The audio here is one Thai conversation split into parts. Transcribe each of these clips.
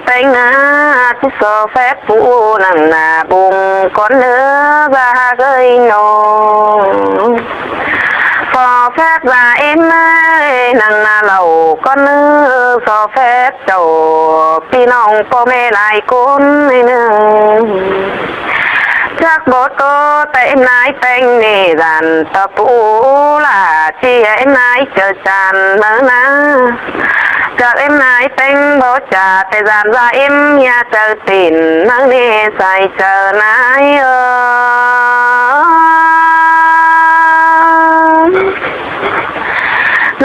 แต่งหน้าที่โซแฟปูนั่งหน้าบุงก่อนเนื้อบาเกยนองพอแฟกบาเอ็มนั่งหน้าเราก่อนเนื้อโซแฟเจ้าพี่น้องพ่อแม่หลายคนหนึ่งจากบทโตแต่เอ็มนายแต่งนี่ดันตะปูล่ะที่เอ็มนายเจอจันเมื่อนะจากเอ็มนายแต่งบทจ่าแต่ดันว่าเอ็มอยากเจอติ่นนั่งนี่ใส่เจอนาย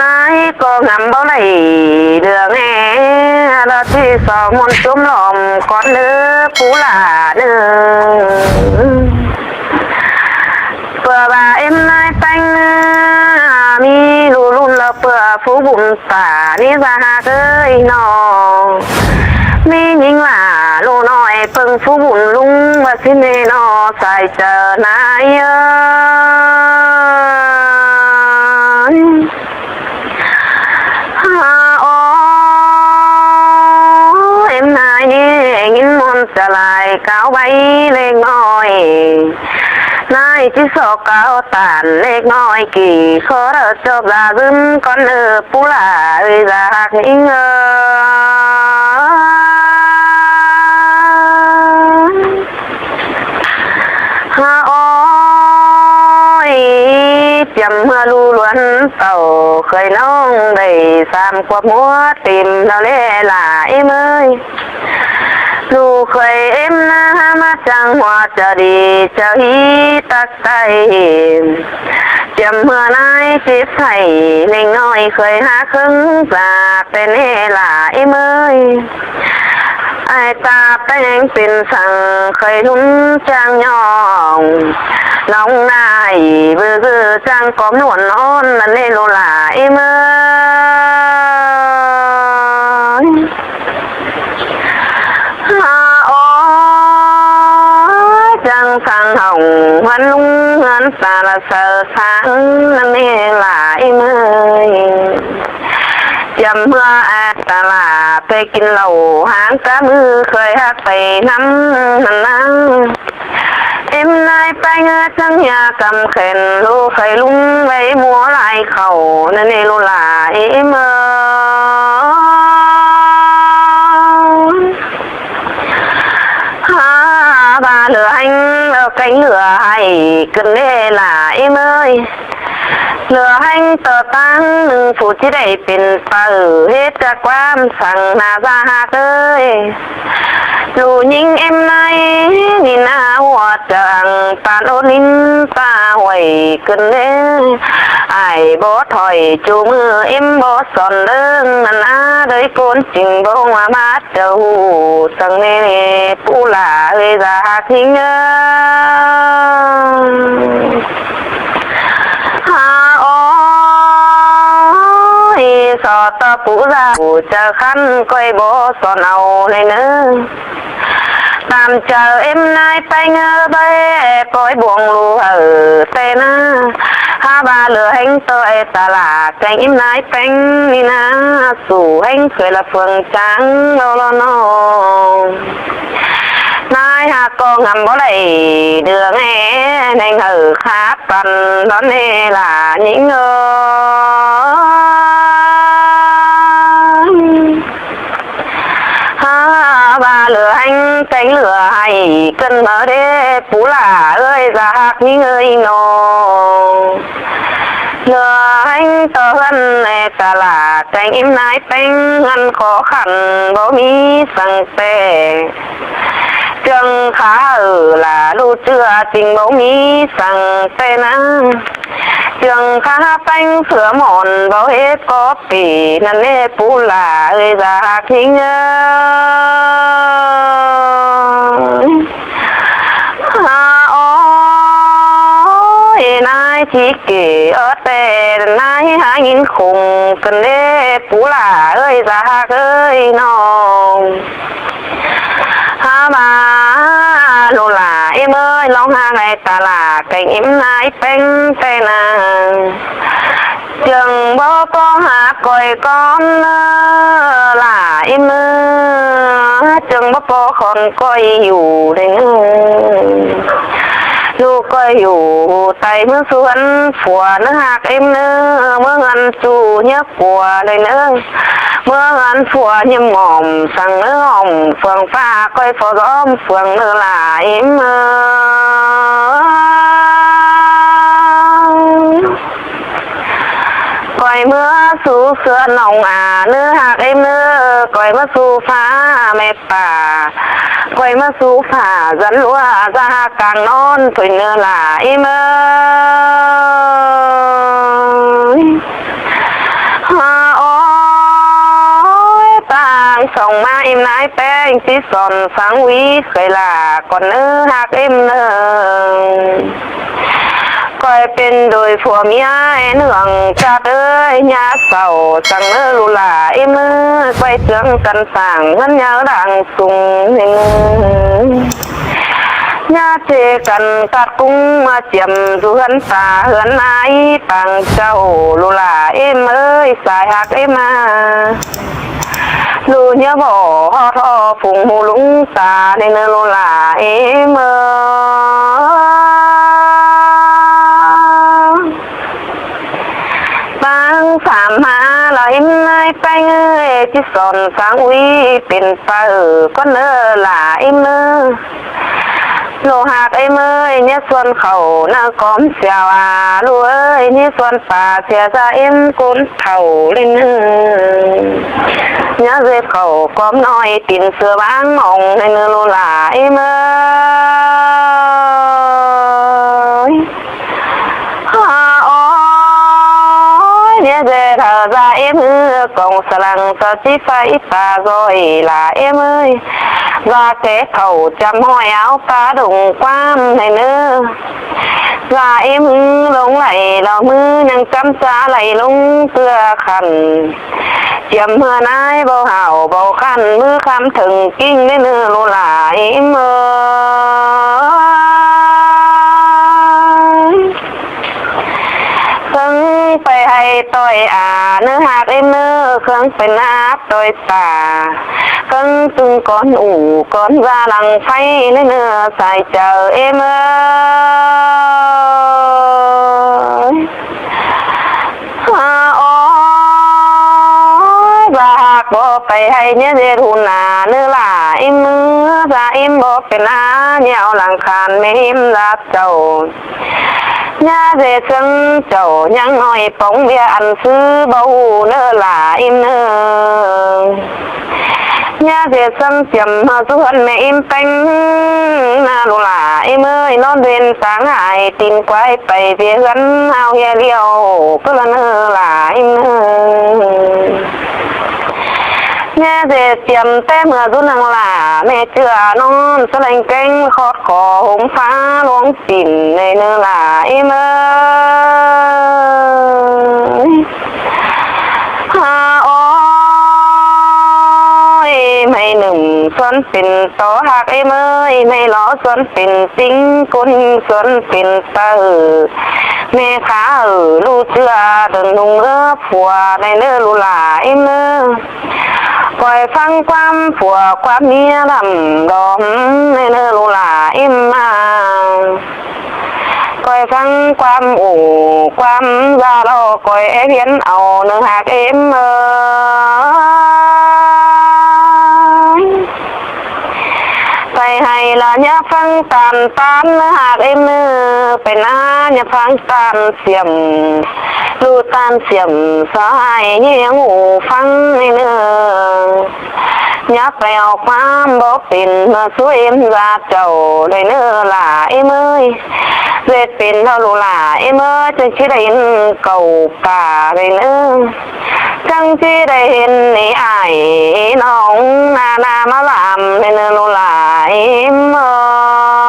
นายก็งำบ่ไหลเดืองแล้วที่สองมนจุ่มลมก่อนเนื้อปูหลาเนื้อเพื่อว่าเอ็มนายแต่งมีรูรุ่นแล้วเพื่อผู้บุญตานี่ว่าเคยนอมีหญิงหล่าลูน้อยเพิ่งผู้บุญลุงว่าสิเนนอใส่เจอนายจะลายก้าวใบเล็กน้อยนายที่สอกก้าวตานเล็กน้อยกี่ขอเราจบลาซึมก่อนปูหลาจากนิ่งฮาโอ้ยจำเมื่อลูล้วนเต่าเคยน้องได้สามขวบมัวติมเราเล่หลายเมยลูกเคยเอ็มนะมาจังหัวจะดีจะฮีตักใจจำเมื่อนายจิตใส่เล็กน้อยเคยหาครึ่งจากเป็นเฮลาไอ้เมยไอ้ตาแป้งเป็นสั่งเคยนุ่นจังยองน้องนายเบื่อจังกอมนวลนอนนั่นเล่โลลาไอ้เมยจังสังหงวันลุงเงินสารเสอสังนั่นเองหลายเมยจำเมื่อตลาไปกินเหล้าหางกะมือเคยหักไปน้ำนั่งเอ็มนายไปเงาจังยากำเข็นลูกเคยลุงไว้มัวลายเข่านั่นเองลูหลายเมยบาเหลือให้cánh lửa hay cần lê là em ơi lửa hành tờ tăng phụ chỉ đầyเป็นเปิดhếtจากความสั่งนาซาหักเอ้ยลูยิงเอ็มในนี่นาหัวจังปานโอนินตาหวยขึ้นเด้ไอ้บ่ถอยจูมือเอ็มบ่สอนเด้งนั่นอาได้โกนจริงบ่ว่ามาเจ้าสังเน่ปูหลาเอ้ยจะหักทิ้งสอตะปูราปูเจอขันก้อยบ่สอนเอาเลยเนอะตามเจอเอ็มนายไปเงอใบก้อยบวงลูเตนะฮาบาเหลือแห่งตัวไอตลาดแกงเอ็มนายแป้งนี่นะสู่แห่งเคยละเฟืองจังเราน้องนายหากก็งำบ่ได้เดืองในขาปันร้อนล่ะยิงบาเหลือhành cánh lửa hay cần mở đê phú là ơi giặc những ơi nô lửa hành tờ hân này cả là cánh im nái bánh ngăn khó khăn bỏ mi sang tè trường khá là lưu chưa tình bố mi sang tè năng trường khá bánh sửa mòn bao hết có bì năn nê phú là ơi giặc những nai chỉ kể ở tè nai hai nghìn khùng cần đê phú là ơi ra ơi nong ha bà lô là em ơi long ha ngày ta là cảnh em nai bánh tè nàng trường bố có hạ coi con là em ơi คนก็อยู่ในลูกก็อยู่ใต้เมื่อสวนผัวนึกหักเอ็มเนื้อเมื่อเงินจูเนี้ยปัวเลยเนื้อเมื่อเงินผัวเนี้ยหม่อมสั่งเนื้อหอมเฟืองฟ้าก้อยฟอร้อมเฟืองเนื้อหลายเมื่อก่อยเมื่อสู่เสือหนองเนื้อหักเอ็มเนื้อก่อยเมื่อสู่ฟ้าแม่ป่าก่อยมาสู่ฝ่าจันลัวจะหากางนอนถอยเนื้อหลายเมื่อฮาอ้อยต่างส่งมาอิ่มนายแป้งที่สอนสังวีเคยลาก่อนเนื้อหักเอ็มเนื้อก่อยเป็นโดยผัวเมียเนื่องจากยาเศร้าสั่งเนื้อลูลาเอ็มเนื้อไปเจืองกันสั่งเงินยาดังสูงเห็นยาเจกันกัดกุ้งมาเจียมดูหันตาเหือนนายปังเจ้าลูลาเอ็มสายหักเอ็มมาลูเนี้ยบ่ทอผงหูลุงตาในเนื้อลูลาเอ็มสามหาเราเห็นนายไปเงยที่สอนสังวีเป็นปลาก็เนื้อหลายเมื่อโลหักเมื่อเนี่ยส่วนเขาหน้ากอมเสียวลูเอ้ยนี่ส่วนป่าเสียจะกุนเท่าเลยเนื้อเนี่ยเจ็บเขากอมน้อยตินเสือบางมองในเนื้อโลหลายเมื่อเนี่ยเจอเธอจะมือกองสลังสะจีไฟตาซอยลามือว่าแกเขาจำห้อยเอาปลาดุงความในเนื้อว่ามือลงไหลเรามือยังจำจะไหลลงเกลือขันเจียมเมื่อนายเบาเห่าเบาขันมือคำถึงกิ้งในเนื้อโลหลายมือไปให้ต่อยเนื้อหักเนื้อเครื่องเป็นนับต่อยตาเครื่องตึงก้อนก้อนว่าหลังไฟเนื้อใส่เจอเมื่ออ้อยบากบ่ไปให้เนี่ยเดรุนาเนื้อหลายมือจะบ่เป็นเนี่ยเอาหลังคานไม่รับเจ้าญาเจซึ่งเจ้ายังน้อยปองเบียอันซื้อเบาเนื้อหลายเนื้อญาเจซึ่งเจียมมาส่วนแม่อิมเป็งนาลูหลายเมื่อนอนเดินสางหายตีนควายไปเพียงเอาเหี้ยเลี้ยวก็ละเนื้อหลายเนื้อแม่เด็ดเตรียมแต่เมื่อรุ่นนังหล่าแม่เจือนอนสลังเก่งคอดคอหงฟ้าลวงปิ่นในเนื้อหลายเมื่ออ้อยไม่หนึ่งส่วนปิ่นต่อหักเมื่อไม่ล้อส่วนปิ่นติ้งกุนส่วนปิ่นเตอแม่ขาลูเจือเดินนุ่งผัวในเนื้อลูหลายเมื่อคอยฟังความผัวความเมียลำดอมในเนื้อลูหลามาคอยฟังความความซาโลคอยเพียนเอาเนื้อหักไปให้ละเนี่ยฟังตามเนื้อหักมือเป็นเนี่ยฟังตามเสียมดูตามเสียมสายเนี่ยหูฟังในเนื้อยับไปออกมาบ่เป็นมาสวยราเจ้าได้เนื้อหลายมือเด็ดเป็นเท่าลูหลายมือจึงที่ได้เห็นเก่าป่าได้เนื้อจังที่ได้เห็นนี่อายน้องนามาลามในเนื้อลูหลายมือ